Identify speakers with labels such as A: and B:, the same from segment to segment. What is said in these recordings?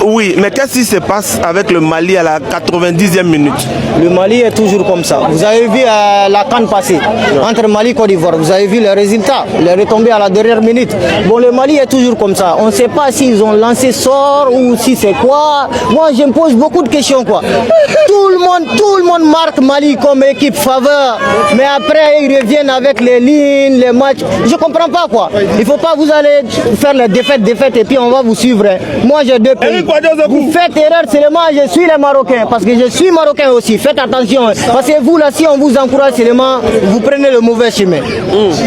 A: Oui, mais qu'est-ce qui se passe avec le Mali à la 90e minute?
B: Le Mali est toujours comme ça. Vous avez vu la CAN passer entre Mali et Côte d'Ivoire. Vous avez vu les résultats, les retombées à la dernière minute. Bon, le Mali est toujours comme ça. On ne sait pas s'ils ont lancé sort ou si c'est quoi. Moi, je me pose beaucoup de questions, quoi. Tout le monde marque Mali comme équipe faveur. Mais après, ils reviennent avec les lignes, les matchs. Je ne comprends pas, quoi. Il ne faut pas vous aller faire les défaites et puis on va vous suivre. Moi, j'ai deux pays. Vous faites erreur seulement, je suis les Marocains. Parce que je suis Marocain aussi. Faites attention. Parce que vous, là, si on vous encourage seulement, vous prenez le mauvais chemin.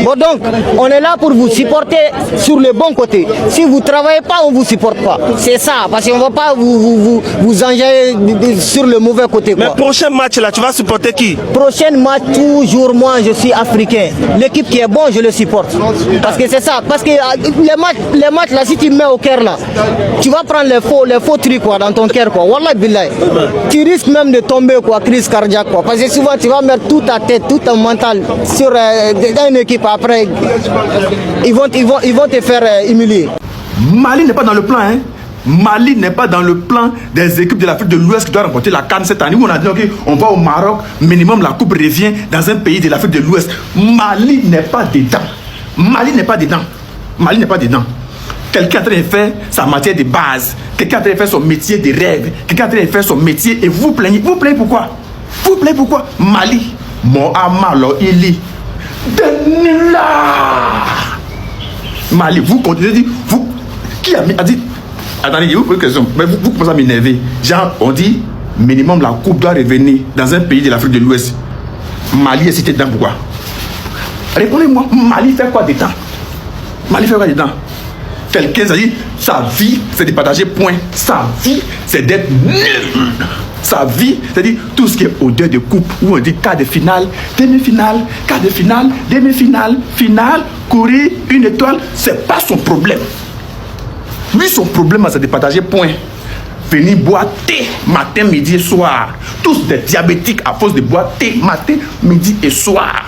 B: Bon, donc, on est là pour vous supporter sur le bon côté. Si vous ne travaillez pas, on ne vous supporte pas. C'est ça. Parce qu'on ne va pas vous enjailler sur le mauvais côté, quoi.
A: Mais prochain match, là, tu vas supporter qui?
B: Prochain match, toujours moi, je suis africain. L'équipe qui est bonne, je le supporte. Parce que c'est ça. Parce que les matchs, là, si tu mets au cœur, là, tu vas prendre les faux trucs, quoi, dans ton cœur, quoi. Wallah billahi. Tu risques même de tomber, quoi, crise cardiaque, quoi. Parce que souvent, tu vas mettre toute ta tête, tout ton mental sur une équipe. Après, ils vont te faire humilier.
C: Mali n'est pas dans le plan, hein. Mali n'est pas dans le plan des équipes de l'Afrique de l'Ouest qui doivent remporter la CAN cette année. Où on a dit, ok, on va au Maroc, minimum la coupe revient dans un pays de l'Afrique de l'Ouest. Mali n'est pas dedans. Mali n'est pas dedans. Mali n'est pas dedans. Quelqu'un est en train de faire sa matière de base. Quelqu'un est en train de faire son métier de rêve. Quelqu'un est en train de faire son métier et vous plaignez. Vous plaignez pourquoi? Vous plaignez pourquoi? Mali. Mohamalo Ili. Denila. Mali, vous continuez, vous. Qui a dit? Attendez, je vous pose une question. Mais vous commencez à m'énerver. Genre, on dit, minimum la coupe doit revenir dans un pays de l'Afrique de l'Ouest. Mali est cité dedans, pourquoi? Répondez-moi, Mali fait quoi dedans? Mali fait quoi dedans? Quelqu'un a dit, sa vie, c'est de partager point. Sa vie, c'est d'être nul. Sa vie, c'est-à-dire tout ce qui est odeur de coupe, où on dit quart de finale, demi-finale, quart de finale, demi-finale, finale, courir, une étoile, c'est pas son problème. Lui, son problème, c'est de partager point. Venir boire thé matin, midi et soir. Tous des diabétiques à force de boire thé matin, midi et soir.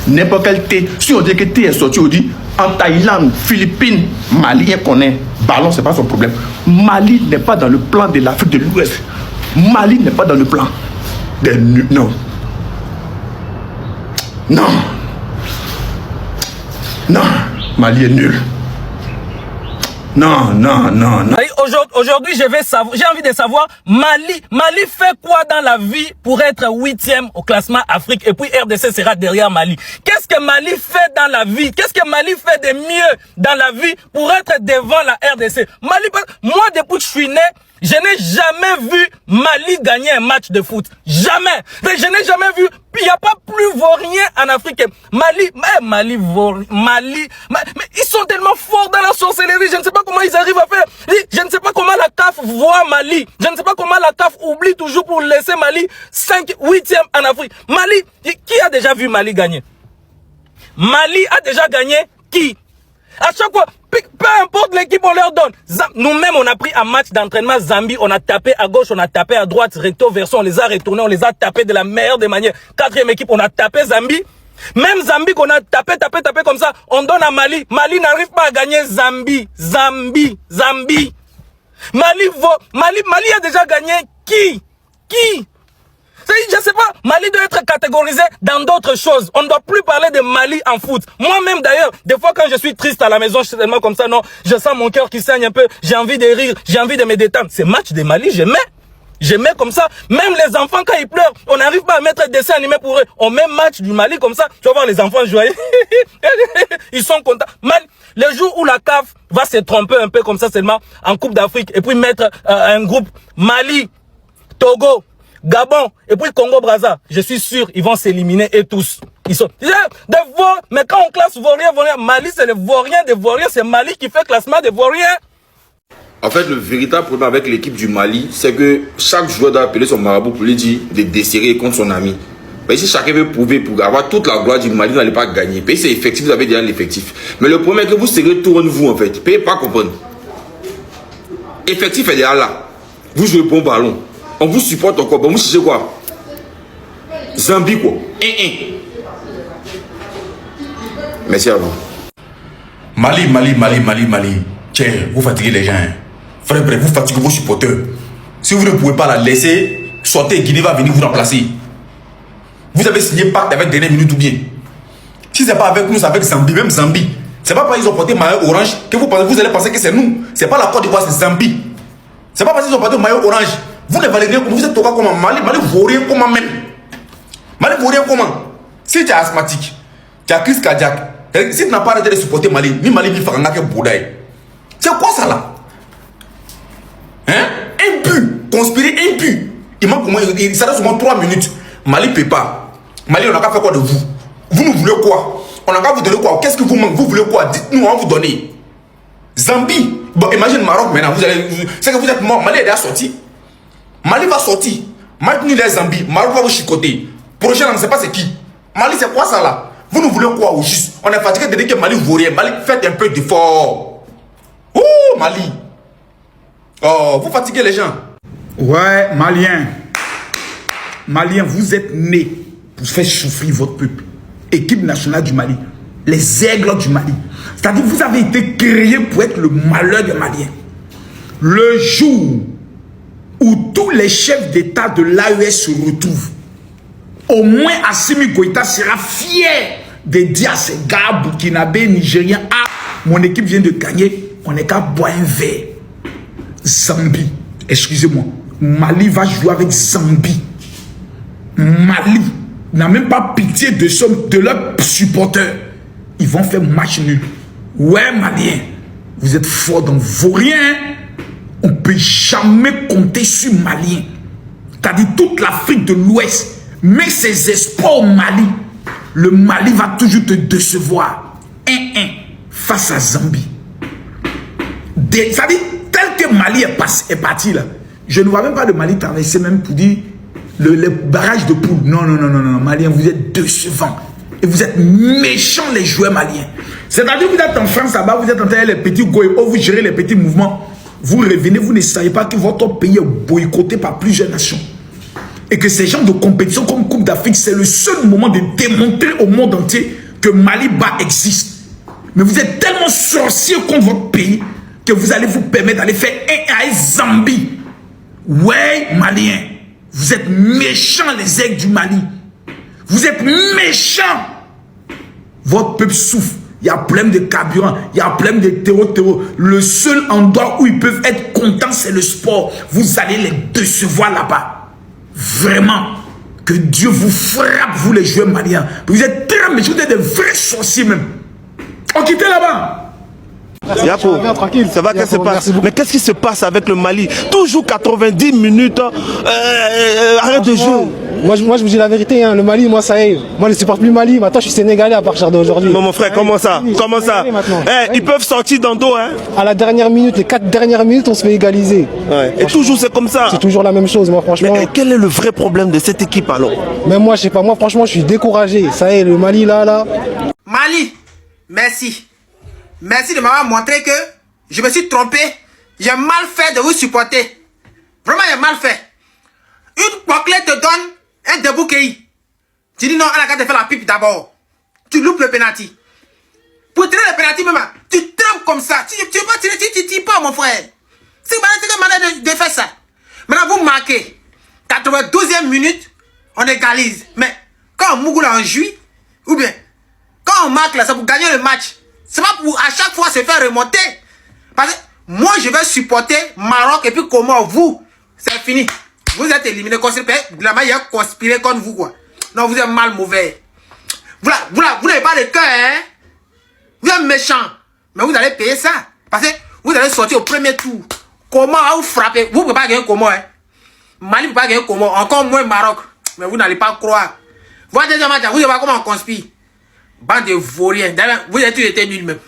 C: N'importe quel thé. Si on dit que thé est sorti, on dit en Thaïlande, Philippines, Mali, on connaît. Ballon, c'est pas son problème. Mali n'est pas dans le plan de l'Afrique de l'Ouest. Mali n'est pas dans le plan. Non. Non. Non. Mali est nul. Non.
D: Aujourd'hui, j'ai envie de savoir, Mali fait quoi dans la vie pour être 8e au classement Afrique et puis RDC sera derrière Mali. Qu'est-ce que Mali fait dans la vie? Qu'est-ce que Mali fait de mieux dans la vie pour être devant la RDC? Mali, moi, depuis que je suis né, je n'ai jamais vu Mali gagner un match de foot. Jamais. Je n'ai jamais vu. Il n'y a pas plus vaurien en Afrique. Mali, mais ils sont tellement forts dans la sorcellerie. Je ne sais pas comment ils arrivent à faire. Je ne sais pas comment la CAF voit Mali. Je ne sais pas comment la CAF oublie toujours pour laisser Mali 8e en Afrique. Mali, qui a déjà vu Mali gagner? Mali a déjà gagné qui? À chaque fois, peu importe l'équipe, on leur donne. Nous-mêmes, on a pris un match d'entraînement Zambie, on a tapé à gauche, on a tapé à droite, recto, verso, on les a retournés, on les a tapés de la meilleure des manières. 4e équipe, on a tapé Zambie. Même Zambie qu'on a tapé comme ça, on donne à Mali. Mali n'arrive pas à gagner Zambie. Mali a déjà gagné qui? Je ne sais pas, Mali doit être catégorisé dans d'autres choses. On ne doit plus parler de Mali en foot. Moi-même d'ailleurs, des fois quand je suis triste à la maison, je suis tellement comme ça, non, je sens mon cœur qui saigne un peu, j'ai envie de rire, j'ai envie de me détendre. Ces matchs de Mali, je mets comme ça. Même les enfants quand ils pleurent, on n'arrive pas à mettre un dessin animé pour eux. On met match du Mali comme ça, tu vas voir les enfants jouer. Ils sont contents. Mali, le jour où la CAF va se tromper un peu comme ça seulement en Coupe d'Afrique et puis mettre un groupe Mali, Togo, Gabon et puis Congo-Brazza, je suis sûr, ils vont s'éliminer et tous. Ils sont mais quand on classe vaurien, Mali c'est le vaurien des vauriens, c'est Mali qui fait classement des vauriens.
E: En fait, le véritable problème avec l'équipe du Mali, c'est que chaque joueur doit appeler son marabout pour lui dire de desserrer contre son ami. Mais si chacun veut prouver pour avoir toute la gloire du Mali, vous n'allez pas gagner. Pays c'est effectif, vous avez déjà l'effectif. Mais le problème est que vous serrez tout vous en fait. Vous ne pouvez pas comprendre. Effectif est déjà là. Vous jouez bon ballon. On vous supporte encore. Bon, vous cherchez quoi? Zambie quoi. Merci à vous.
C: Mali. Tiens, vous fatiguez les gens. Hein. Frère, vous fatiguez vos supporters. Si vous ne pouvez pas la laisser, sortez, Guinée va venir vous remplacer. Vous avez signé pacte avec dernière minute ou bien. Si ce n'est pas avec nous, c'est avec Zambie, même Zambie. C'est pas parce qu'ils ont porté maillot orange que vous allez penser que c'est nous. C'est pas la Côte d'Ivoire, c'est Zambie. C'est pas parce qu'ils ont porté maillot orange. Vous ne valez rien comme vous êtes toka comment Mali vaut rien comment même. Mali vaut rien comment. Si tu es asthmatique, tu as crise cardiaque, si tu n'as pas arrêté de supporter Mali, ni Mali ni Faranga que Boudaï. C'est quoi ça là? Hein? Un but, conspirer un but. Il manque au moins, il s'arrête seulement 3 minutes. Mali ne peut pas. Mali, on n'a qu'à faire quoi de vous? Vous nous voulez quoi? On n'a qu'à vous donner quoi? Qu'est-ce que vous manque? Vous voulez quoi? Dites-nous, on va vous donner. Zambie. Bon, imagine Maroc maintenant. C'est que vous êtes mort. Mali est déjà sorti. Mali va sortir. Maintenant, les Zambie. Maroc va vous chicoter. Prochain, on ne sait pas c'est qui. Mali, c'est quoi ça là? Vous nous voulez quoi au juste? On est fatigué de dire que Mali vaut rien. Mali, faites un peu d'effort. Ouh, Mali. Oh, vous fatiguez les gens.
F: Ouais, Maliens. Maliens, vous êtes nés pour faire souffrir votre peuple. Équipe nationale du Mali. Les aigles du Mali. C'est-à-dire vous avez été créés pour être le malheur des Maliens. Le jour où tous les chefs d'État de l'AES se retrouvent, au moins Assimi Goïta sera fier de dire à ces gars burkinabés, nigériens, ah, mon équipe vient de gagner, on n'est qu'à boire un verre. Zambie, excusez-moi, Mali va jouer avec Zambie. Mali n'a même pas pitié de leurs supporters. Ils vont faire match nul. Ouais, Maliens, vous êtes forts dans vos rien. On ne peut jamais compter sur Maliens. C'est-à-dire toute l'Afrique de l'Ouest met ses espoirs au Mali. Le Mali va toujours te décevoir. 1-1 face à Zambie. C'est-à-dire, tel que Mali est parti là, je ne vois même pas le Mali traverser même pour dire le barrage de poule. Non, non, non, non, non, Maliens, vous êtes décevants. Et vous êtes méchants les joueurs maliens. C'est-à-dire que vous êtes en France là-bas, vous êtes en train de les petits goïbos, vous gérez les petits mouvements. Vous revenez, vous ne savez pas que votre pays est boycotté par plusieurs nations. Et que ces genres de compétitions comme Coupe d'Afrique, c'est le seul moment de démontrer au monde entier que Mali-Bas existe. Mais vous êtes tellement sorciers contre votre pays que vous allez vous permettre d'aller faire un à Zambie. Ouais, Maliens, vous êtes méchants les aigles du Mali. Vous êtes méchants. Votre peuple souffre. Il y a problème de carburant. Il y a problème de terreau. Le seul endroit où ils peuvent être contents, c'est le sport. Vous allez les décevoir là-bas. Vraiment. Que Dieu vous frappe, vous les joueurs maliens. Vous êtes très méchants. Vous êtes des vrais sorciers même. On quitte là-bas.
A: Yapo, ça va, qu'est-ce qui se passe? Mais qu'est-ce qui se passe avec le Mali? Toujours 90 minutes, arrête de jeu.
G: Moi, je vous dis la vérité, hein, le Mali, moi, ça y est. Moi, je ne supporte plus Mali. Maintenant, je suis sénégalais à partir d'aujourd'hui.
A: Non, mon frère, comment ça? Comment ça? Ils peuvent sortir dans dos, hein?
G: À la dernière minute, les 4 dernières minutes, on se fait égaliser.
A: Ouais. Et toujours, c'est comme ça.
G: C'est toujours la même chose, moi, franchement.
A: Mais quel est le vrai problème de cette équipe, alors?
G: Mais moi, je sais pas. Moi, franchement, je suis découragé. Ça y est, le Mali, là.
H: Mali, merci. Merci de m'avoir montré que je me suis trompé. J'ai mal fait de vous supporter. Vraiment, j'ai mal fait. Une poquelette te donne un débouquet. Tu dis non, à la carte de faire la pipe d'abord. Tu loupes le penalty. Pour tirer le penalty, même, tu trembles comme ça. Tu peux pas tirer, tu tires pas, mon frère. C'est une manière de faire ça. Maintenant, vous marquez. 92e minute, on égalise. Mais quand Mougoul en jouit, ou bien, quand on marque là, c'est pour gagner le match. C'est pas pour à chaque fois se faire remonter. Parce que moi, je vais supporter Maroc et puis comment vous, c'est fini. Vous êtes éliminé. La main, il a conspiré contre vous, quoi. Non, vous êtes mal mauvais. Vous n'avez pas de cœur, hein. Vous êtes méchant. Mais vous allez payer ça. Parce que vous allez sortir au premier tour. Comment vous frapper? Vous ne pouvez pas gagner comment, hein. Mali ne peut pas gagner comment. Encore moins Maroc. Mais vous n'allez pas croire. Vous avez déjà match, vous ne savez pas comment on conspire. Bande de vauriens. Vous avez tous été nuls même.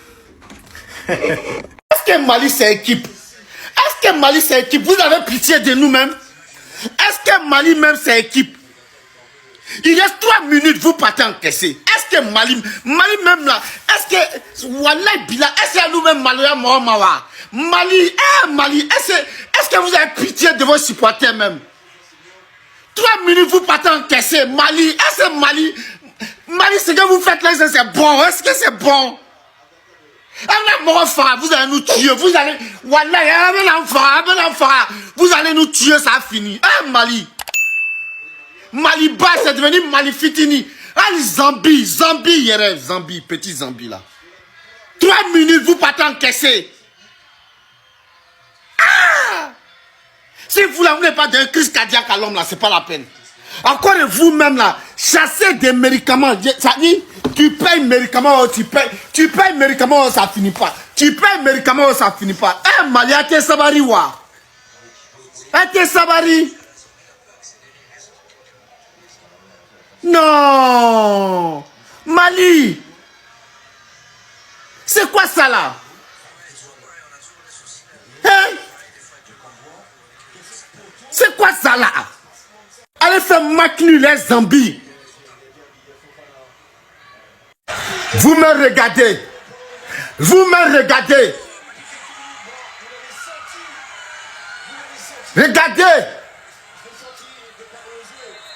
I: Est-ce que Mali c'est équipe? Est-ce que Mali c'est équipe? Vous avez pitié de nous-mêmes? Est-ce que Mali même c'est équipe? Il reste 3 minutes, vous partez encaisser. Est-ce que Mali même là, est-ce que Wallah Bila, est-ce que nous-mêmes Mali Mali, Mali, est-ce que vous avez pitié de vos supporters même? 3 minutes, vous partez encaisser. Mali, est-ce que Mali, ce que vous faites là, c'est bon? Est-ce que c'est bon? Vous allez nous tuer, vous allez... Vous allez nous tuer, ça a fini. Ah, Mali. Mali bas, c'est devenu Mali Fitini. Ah, Zambie, Zambie, petit Zambie là. 3 minutes, vous partez encaisser. Ah! Si vous n'avez pas d'un crise cardiaque à l'homme là, c'est pas la peine. Encore vous-même là, chassez des médicaments. Ça dit, tu payes médicaments, tu payes médicaments, ça finit pas. Tu payes médicaments, ça finit pas. Eh, Mali, ate sabari wa. Ate sabari. Non. Mali. C'est quoi ça là? Hein? C'est quoi ça là? Allez faire match nul les Zambie. Vous me regardez. Vous me regardez. Regardez.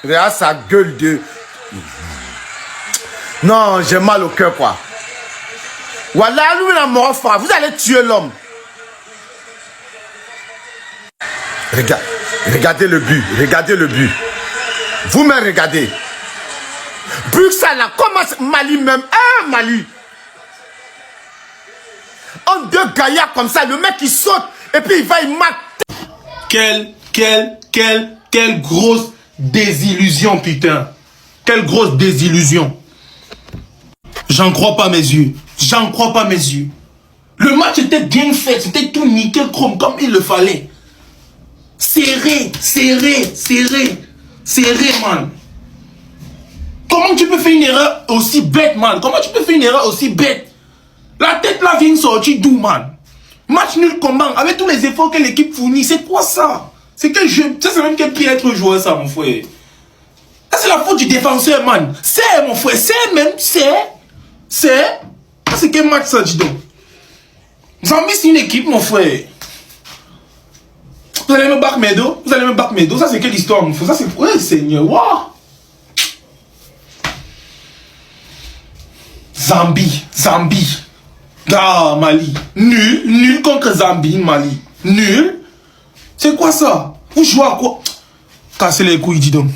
I: Regarde sa gueule de... Non, j'ai mal au cœur quoi. Voilà, lui la mort frère. Vous allez tuer l'homme. Regardez le but. Regardez le but. Vous me regardez. Bruxelles là, comment Mali même? Ah, Mali. En 2 gaillards comme ça, le mec il saute et puis il va, il marque.
F: Quelle grosse désillusion, putain. Quelle grosse désillusion. J'en crois pas mes yeux. J'en crois pas mes yeux. Le match était bien fait, c'était tout nickel chrome comme il le fallait. Serré, man. Comment tu peux faire une erreur aussi bête, man? Comment tu peux faire une erreur aussi bête? La tête là vient sortir d'où, man? Match nul combat, avec tous les efforts que l'équipe fournit, c'est quoi ça? C'est quel jeu? Ça c'est même quel pied être joueur ça, mon frère. Ça c'est la faute du défenseur, man. C'est mon frère, c'est même, c'est quel match ça, dis donc? Zambie c'est une équipe, mon frère. Vous allez me battre Medo? Vous allez me battre Medo? Ça c'est quelle histoire, mon frère? Ça c'est... Ouais, Seigneur, waouh! Zambie. Ah, Mali. Nul contre Zambie, Mali. Nul? C'est quoi ça? Vous jouez à quoi? Cassez les couilles, dis donc.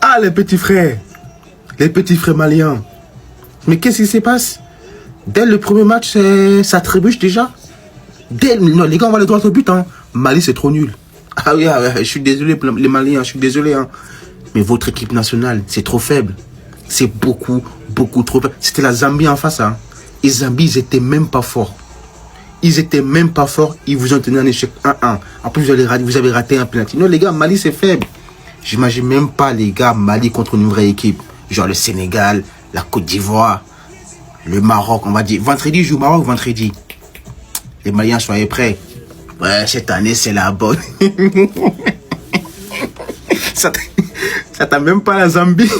A: Ah, les petits frères maliens. Mais qu'est-ce qui se passe? Dès le premier match, ça trébuche déjà. Non, les gars, on va aller droit au but. Hein. Mali, c'est trop nul. Ah oui, je suis désolé pour les Maliens, je suis désolé. Hein. Mais votre équipe nationale, c'est trop faible. C'est beaucoup trop faible. C'était la Zambie en face. Hein. Et Zambie, ils étaient même pas forts. Ils vous ont tenu un échec 1-1. En plus, vous avez raté un penalty. Non, les gars, Mali, c'est faible. J'imagine même pas, les gars, Mali contre une vraie équipe. Genre le Sénégal, la Côte d'Ivoire, le Maroc, on va dire. Vendredi, joue Maroc, vendredi. Les Maliens, soyez prêts. Ouais, cette année, c'est la bonne. Ça t'a même pas la Zambie.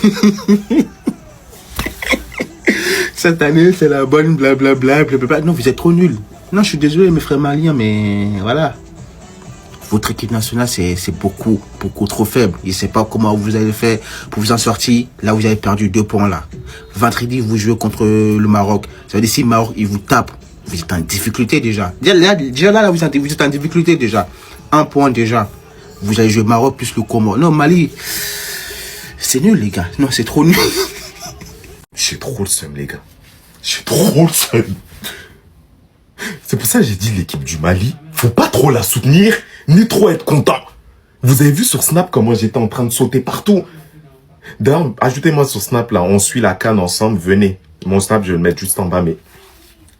A: Cette année, c'est la bonne, blablabla. Non, vous êtes trop nuls. Non, je suis désolé, mes frères maliens, mais voilà. Votre équipe nationale, c'est beaucoup trop faible. Je ne sais pas comment vous allez faire pour vous en sortir. Là, vous avez perdu 2 points là. Vendredi, vous jouez contre le Maroc. Ça veut dire si le Maroc, il vous tape, vous êtes en difficulté déjà. Déjà là, vous êtes en difficulté déjà. 1 point déjà. Vous allez jouer Maroc plus le Comore. Non, Mali, c'est nul, les gars. Non, c'est trop nul.
J: J'ai trop le seum, les gars. J'ai trop le seum. C'est pour ça que j'ai dit l'équipe du Mali, faut pas trop la soutenir, ni trop être content. Vous avez vu sur Snap comment j'étais en train de sauter partout. D'ailleurs, ajoutez-moi sur Snap là, on suit la CAN ensemble, venez. Mon Snap, je vais le mettre juste en bas, mais...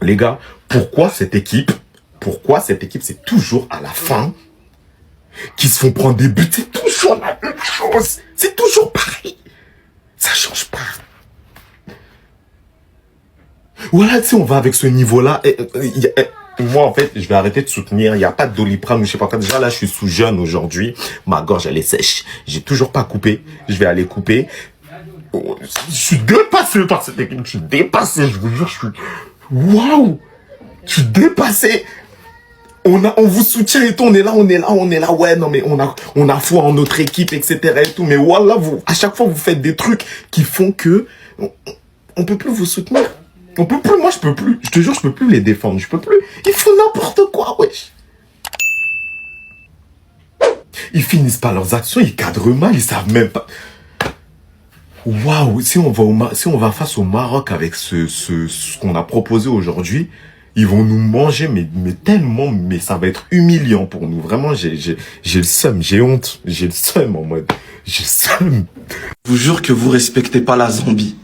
J: Les gars, pourquoi cette équipe, c'est toujours à la fin qui se font prendre des buts, c'est toujours la même chose. C'est toujours pareil. Ça change pas. Voilà, tu sais, on va avec ce niveau-là. Moi, en fait, je vais arrêter de soutenir. Il n'y a pas de Doliprane ou je sais pas quoi. Déjà, là, je suis sous jeûne aujourd'hui. Ma gorge, elle est sèche. J'ai toujours pas coupé. Je vais aller couper. Je suis dépassé par cette équipe. Je suis dépassé, je vous jure. Je suis... Waouh! Je suis dépassé. On vous soutient et tout. On est là. Ouais, non, mais on a foi en notre équipe, etc. et tout. Mais voilà, à chaque fois, vous faites des trucs qui font que on peut plus vous soutenir. On peut plus, moi je peux plus. Je te jure, je peux plus les défendre, je peux plus. Ils font n'importe quoi, wesh. Ils finissent pas leurs actions, ils cadrent mal, ils savent même pas. Waouh, si on va face au Maroc avec ce qu'on a proposé aujourd'hui, ils vont nous manger, mais tellement, mais ça va être humiliant pour nous. Vraiment, j'ai le seum, j'ai honte, j'ai le seum en mode, j'ai le seum.
K: Je vous jure que vous respectez pas la Zambie.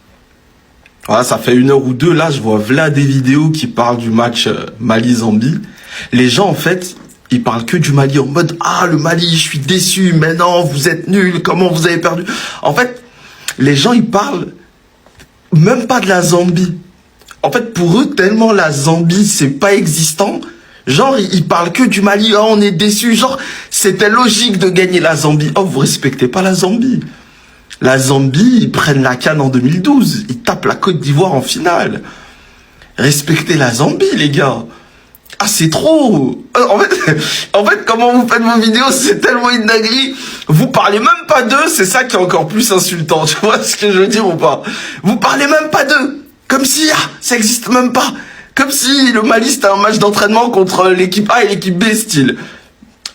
K: Voilà, ça fait 1 heure ou 2, là, je vois là des vidéos qui parlent du match Mali-Zambie. Les gens, en fait, ils parlent que du Mali en mode, ah, le Mali, je suis déçu, mais non, vous êtes nuls, comment vous avez perdu? En fait, les gens, ils parlent même pas de la Zambie. En fait, pour eux, tellement la Zambie, c'est pas existant. Genre, ils parlent que du Mali. Oh, on est déçus. Genre, c'était logique de gagner la Zambie. Oh, vous respectez pas la Zambie. La Zambie, ils prennent la CAN en 2012. Ils tapent la Côte d'Ivoire en finale. Respectez la Zambie, les gars. Ah, c'est trop. En fait, comment vous faites vos vidéos, c'est tellement une dinguerie. Vous parlez même pas d'eux, c'est ça qui est encore plus insultant. Tu vois ce que je veux dire ou pas? Vous parlez même pas d'eux. Comme si, ça existe même pas. Comme si le Mali, c'était un match d'entraînement contre l'équipe A et l'équipe B, style.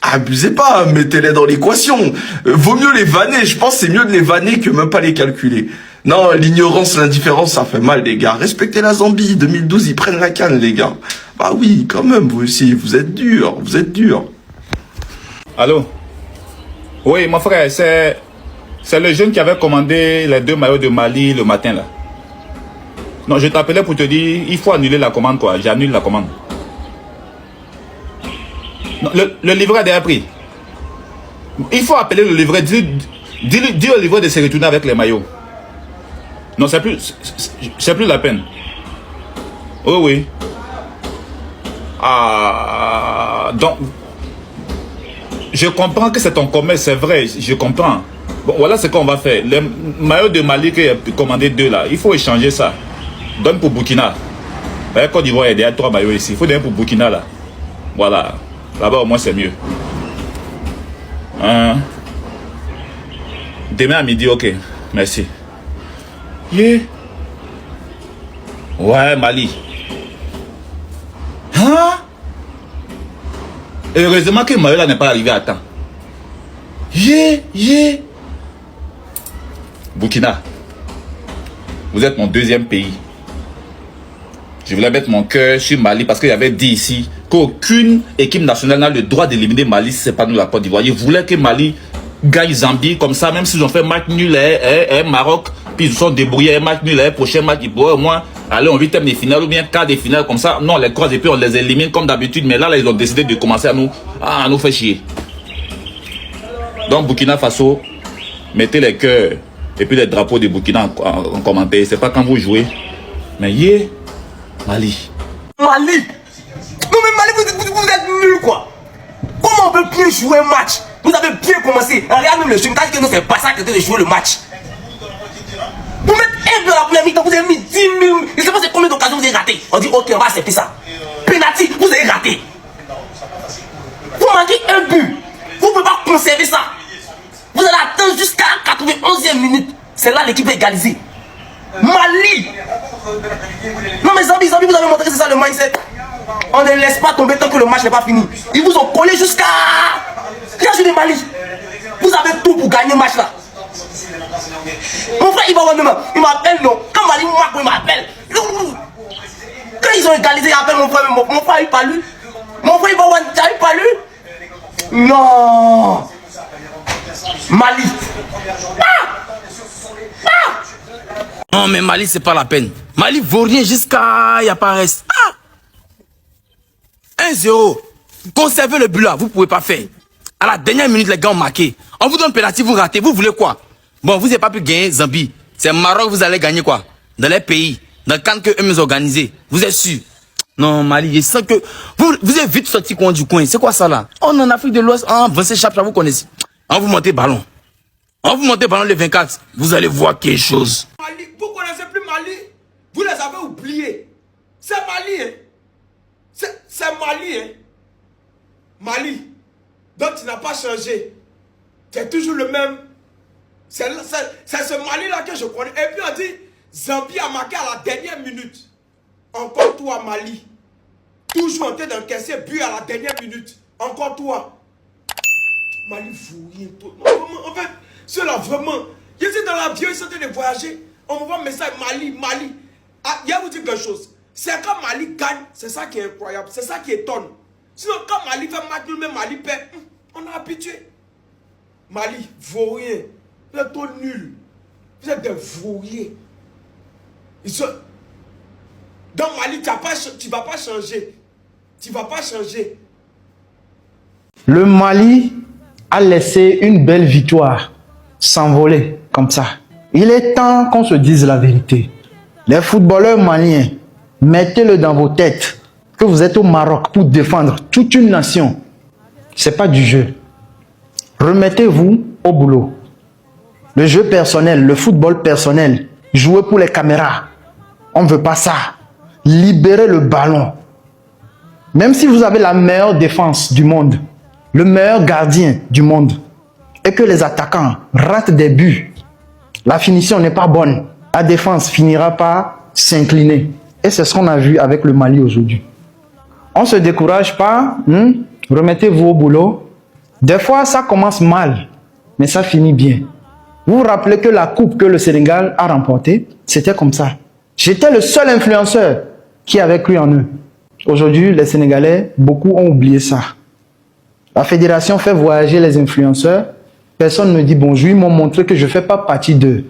K: Abusez pas, mettez-les dans l'équation. Vaut mieux les vanner, je pense que c'est mieux de les vanner que même pas les calculer. Non, l'ignorance, l'indifférence, ça fait mal, les gars. Respectez la Zambie, 2012, ils prennent la CAN, les gars. Bah oui, quand même, vous aussi, vous êtes durs, vous êtes durs.
L: Allô? Oui, mon frère, c'est le jeune qui avait commandé les 2 maillots de Mali le matin, là. Non, je t'appelais pour te dire, il faut annuler la commande, quoi. J'annule la commande. Non, le livret a déjà pris. Il faut appeler le livret. Dis au livret de se retourner avec les maillots. Non, c'est plus la peine. Oh oui. Ah, donc, je comprends que c'est ton commerce, c'est vrai, je comprends. Bon, voilà ce qu'on va faire. Les maillots de Mali que j'ai commandé 2 là, il faut échanger ça. Donne pour Burkina. Côte d'Ivoire, il y a déjà 3 maillots ici. Il faut donner pour Burkina là. Voilà. Là-bas au moins c'est mieux. Demain à midi, ok. Merci. Yeah. Ouais, Mali. Hein? Heureusement que le maillot là n'est pas arrivé à temps. Yeah. Burkina. Vous êtes mon 2e pays. Je voulais mettre mon cœur sur Mali parce qu'il y avait dit ici qu'aucune équipe nationale n'a le droit d'éliminer Mali si ce n'est pas nous la Côte d'Ivoire. Je voulais que Mali gagne Zambie comme ça, même s'ils ont fait match nul Maroc, puis ils se sont débrouillés, match nul, prochain match, ils pourraient au moins aller en 8e de finale ou bien quart de finale comme ça. Non, les croise et puis on les élimine comme d'habitude, mais là, ils ont décidé de commencer à nous faire chier. Donc Burkina Faso, mettez les cœurs et puis les drapeaux de Burkina en commentaire. C'est pas quand vous jouez, mais Mali.
H: Mali. Non mais Mali, vous êtes nuls quoi. Comment on peut bien jouer un match? Vous avez bien commencé. Regarde même le jeu, que nous c'est pas ça que de jouer le match. Vous mettez 1 de la première mi-temps, vous avez mis 10 000. Je sais pas c'est combien d'occasions vous avez raté. On dit ok, on va accepter ça. Penalty, vous avez raté. Vous manquez 1 but. Vous ne pouvez pas conserver ça. Vous allez attendre jusqu'à la 91e minute. C'est là l'équipe est égalisée. Mali. Non mais Zambie, vous avez montré que c'est ça le mindset. On ne laisse pas tomber tant que le match n'est pas fini. Ils vous ont collé jusqu'à... Regardez les Mali. Vous avez tout pour gagner le match là. Mon frère il m'appelle non. Quand Mali il m'appelle. Quand ils ont égalisé, il appelle mon frère. Mon frère il parle. Mon frère il parle. Non. Mali.
D: Non mais Mali c'est pas la peine. Mali vaut rien jusqu'à y a pas reste. 1-0. Conservez le but là, vous pouvez pas faire. À la dernière minute les gars ont marqué. On vous donne penalty, vous ratez, vous voulez quoi? Bon, vous n'avez pas pu gagner Zambie. C'est Maroc, vous allez gagner quoi? Dans les pays, dans le camp que eux organisé. Vous êtes sûr? Non Mali, je sens que vous êtes vite sorti du coin. C'est quoi ça là? On est en Afrique de l'Ouest, Vincent Chapcha, vous connaissez. On vous montez ballon. On vous montez ballon le 24. Vous allez voir quelque chose.
F: Mali, vous connaissez plus Mali? Vous les avez oubliés. C'est Mali, hein? C'est Mali, hein? Mali. Donc tu n'as pas changé. Tu es toujours le même. C'est ce Mali-là que je connais. Et puis on dit, Zambie a marqué à la dernière minute. Encore toi, Mali. Toujours en train d'encaisser but à la dernière minute. Encore toi. Mali, vous rien. En fait, ceux-là, vraiment. Je suis dans l'avion, ils sont en train de voyager. On me voit un message Mali, Mali. Ah, il y a vous dire quelque chose. C'est quand Mali gagne, c'est ça qui est incroyable. C'est ça qui étonne. Sinon, quand Mali fait match, nous-mêmes Mali perd. On est habitué. Mali, vaurien. Vous êtes trop nuls. Vous êtes des vauriers. Dans Mali, tu ne vas pas changer. Tu ne vas pas changer.
M: Le Mali a laissé une belle victoire s'envoler comme ça. Il est temps qu'on se dise la vérité. Les footballeurs maliens, mettez-le dans vos têtes que vous êtes au Maroc pour défendre toute une nation. Ce n'est pas du jeu. Remettez-vous au boulot. Le jeu personnel, le football personnel, jouer pour les caméras. On ne veut pas ça. Libérez le ballon. Même si vous avez la meilleure défense du monde, le meilleur gardien du monde, et que les attaquants ratent des buts, la finition n'est pas bonne. La défense finira par s'incliner. Et c'est ce qu'on a vu avec le Mali aujourd'hui. On ne se décourage pas. Remettez-vous au boulot. Des fois, ça commence mal, mais ça finit bien. Vous vous rappelez que la coupe que le Sénégal a remportée, c'était comme ça. J'étais le seul influenceur qui avait cru en eux. Aujourd'hui, les Sénégalais, beaucoup ont oublié ça. La fédération fait voyager les influenceurs. Personne ne dit bonjour. Ils m'ont montré que je ne fais pas partie d'eux.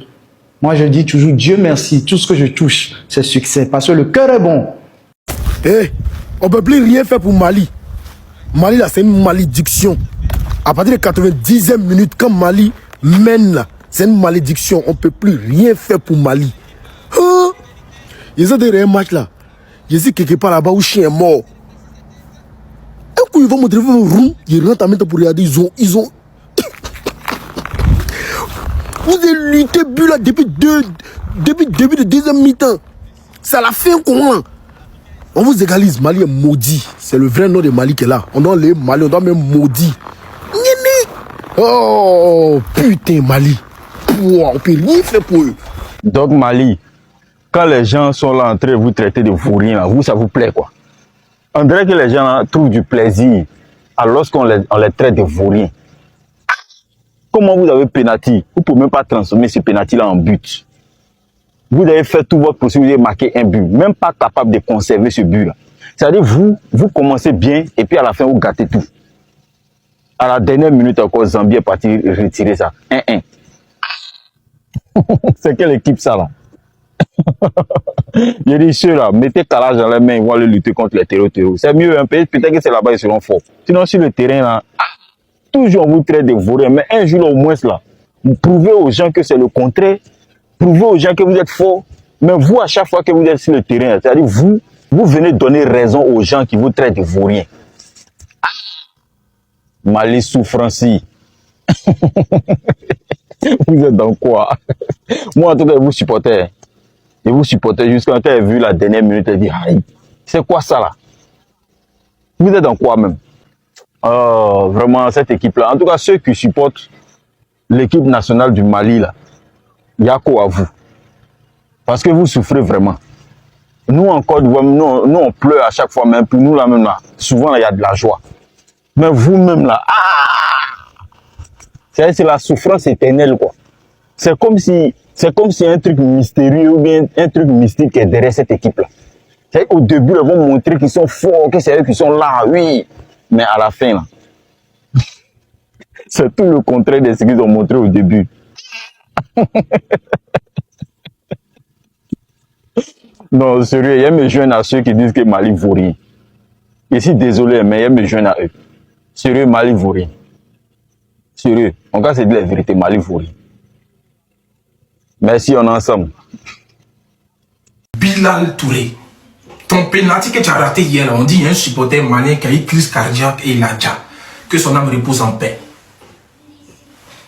M: Moi, je dis toujours Dieu merci. Tout ce que je touche, c'est succès. Parce que le cœur est bon.
N: On ne peut plus rien faire pour Mali. Mali, là, c'est une malédiction. À partir de 90e minute, quand Mali mène, là, c'est une malédiction. On ne peut plus rien faire pour Mali. Ils ont des matchs là. Je sais quelque part là-bas où le chien est mort. Un coup, ils vont montrer un roux. Ils rentrent en même temps pour regarder. Ils ont... Vous avez lutté but là depuis début de deuxième mi-temps. C'est à la fin comment? On vous égalise. Mali est maudit. C'est le vrai nom de Mali qui est là. On doit les Mali, on doit même maudit. Oh putain Mali. On peut rien faire pour eux.
O: Donc Mali, quand les gens sont là en train de vous traiter de vauriens, vous, ça vous plaît quoi? On dirait que les gens là, trouvent du plaisir lorsqu'on les traite de vauriens. Comment vous avez pénalty? Vous ne pouvez même pas transformer ce pénalty là en but. Vous avez fait tout votre possible, vous avez marqué un but. Même pas capable de conserver ce but là. C'est-à-dire vous commencez bien et puis à la fin vous gâtez tout. À la dernière minute encore, Zambie est parti retirer ça. 1-1. C'est quelle équipe ça là? Je dis ceux-là, mettez Kalage dans les mains, ils vont aller lutter contre les terreaux. C'est mieux un peu, peut-être que c'est là-bas ils seront forts. Sinon sur le terrain là, toujours on vous traite de vauriens, mais un jour là, au moins là, vous prouvez aux gens que c'est le contraire, prouvez aux gens que vous êtes forts, mais vous à chaque fois que vous êtes sur le terrain, c'est-à-dire vous venez donner raison aux gens qui vous traitent de vauriens. Mali souffrance. Vous êtes dans quoi? Moi, en tout cas, je vous supportais. Je vous supportais jusqu'à quand j'ai vu la dernière minute et dit, aïe, c'est quoi ça là? Vous êtes dans quoi même? Vraiment, cette équipe-là. En tout cas, ceux qui supportent l'équipe nationale du Mali, là, il y a quoi à vous? Parce que vous souffrez vraiment. Nous, en Côte d'Ivoire, nous, on pleure à chaque fois, même pour nous, là, même là, souvent, il y a de la joie. Mais vous-même, là, c'est la souffrance éternelle, quoi. C'est comme si un truc mystérieux ou bien un truc mystique est derrière cette équipe-là. Au début, ils vont montrer qu'ils sont forts, que c'est eux qui sont là, oui. Mais à la fin, là, c'est tout le contraire de ce qu'ils ont montré au début. Non, sérieux, il y a mes jeunes à ceux qui disent que Mali vaut rien. Je suis désolé, mais il y a mes jeunes à eux. Sérieux, Mali vaut rien. Sérieux, en cas c'est de la vérité, Mali vaut rien. Merci, on est ensemble.
F: Bilal Touré, ton pénalty que tu as raté hier, on dit il y a un supporter malien qui a eu crise cardiaque et il a déjà. Que son âme repose en paix.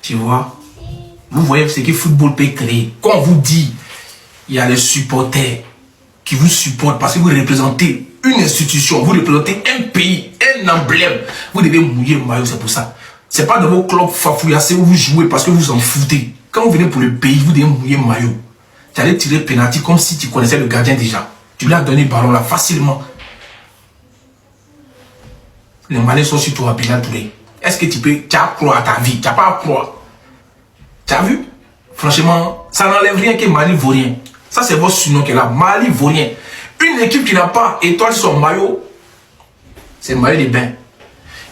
F: Tu vois? Vous voyez ce que le football peut créer. Quand on vous dit, il y a les supporters qui vous supportent parce que vous représentez une institution, vous représentez un pays, un emblème. Vous devez mouiller le maillot, c'est pour ça. C'est pas dans vos clubs fafouillassés où vous jouez parce que vous en foutez. Quand vous venez pour le pays, vous devez mouiller le maillot. Tu allais tirer penalty comme si tu connaissais le gardien déjà. Tu lui as donné le ballon là facilement. Les Maliens sont sur toi, Bilal Touré. Est-ce que tu as croire à ta vie? Tu n'as pas à croire. Tu as vu? Franchement, ça n'enlève rien que Mali vaut rien. Ça, c'est votre surnom qui est là. Mali vaut rien. Une équipe qui n'a pas étoile sur son maillot, c'est le maillot des bains.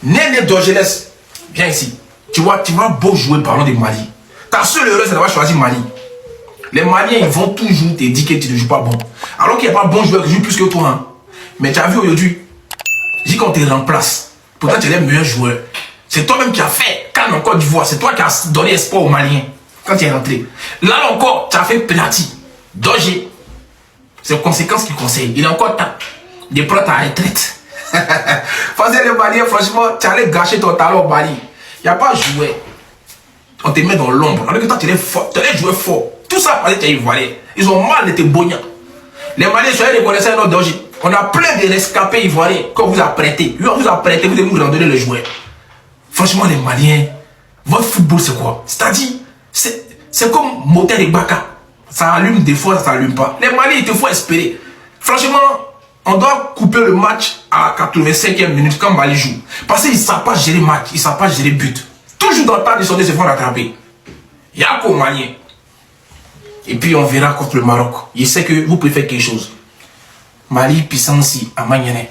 F: Néné Dorgelès, viens ici. Tu vas beau jouer ballon de Mali. Ta seule erreur, c'est d'avoir choisi Mali. Les Maliens, ils vont toujours te dire que tu ne joues pas bon. Alors qu'il n'y a pas bon joueur qui joue plus que toi. Hein. Mais tu as vu aujourd'hui, dis qu'on te remplace. Pourtant, tu es le meilleur joueur. C'est toi-même qui as fait Cannes en Côte d'Ivoire. C'est toi qui as donné espoir aux Maliens quand tu es rentré. Là encore, tu as fait penalty. Doger. C'est conséquences qu'il conseille. Il est encore temps de prendre ta retraite. Faisait les Maliens, franchement, tu allais gâcher ton talent au Mali. Il n'y a pas de joueur. On te met dans l'ombre. Alors que toi, tu es fort. Tu es joueur fort. Tout ça, parce que tu es ivoirien. Ils ont mal été bognants. Les Maliens, soyez reconnaissants à notre danger. On a plein de rescapés ivoiriens qu'on vous a prêté. Lui, on vous a prêté, vous devez nous rendre les joueurs. Franchement, les Maliens, votre football, c'est quoi? C'est-à-dire, c'est comme moteur et Baka. Ça allume des fois, ça s'allume pas. Les Maliens, il te faut espérer. Franchement, on doit couper le match à la 85e minute quand Mali joue. Parce qu'ils ne savent pas gérer le match, ils ne savent pas gérer le but. Toujours dans le temps de sortir, se font rattraper. Il y a qu'aux Maliens. Et puis on verra contre le Maroc. Je sais que vous pouvez faire quelque chose. Mali, puissance, à Magnéné.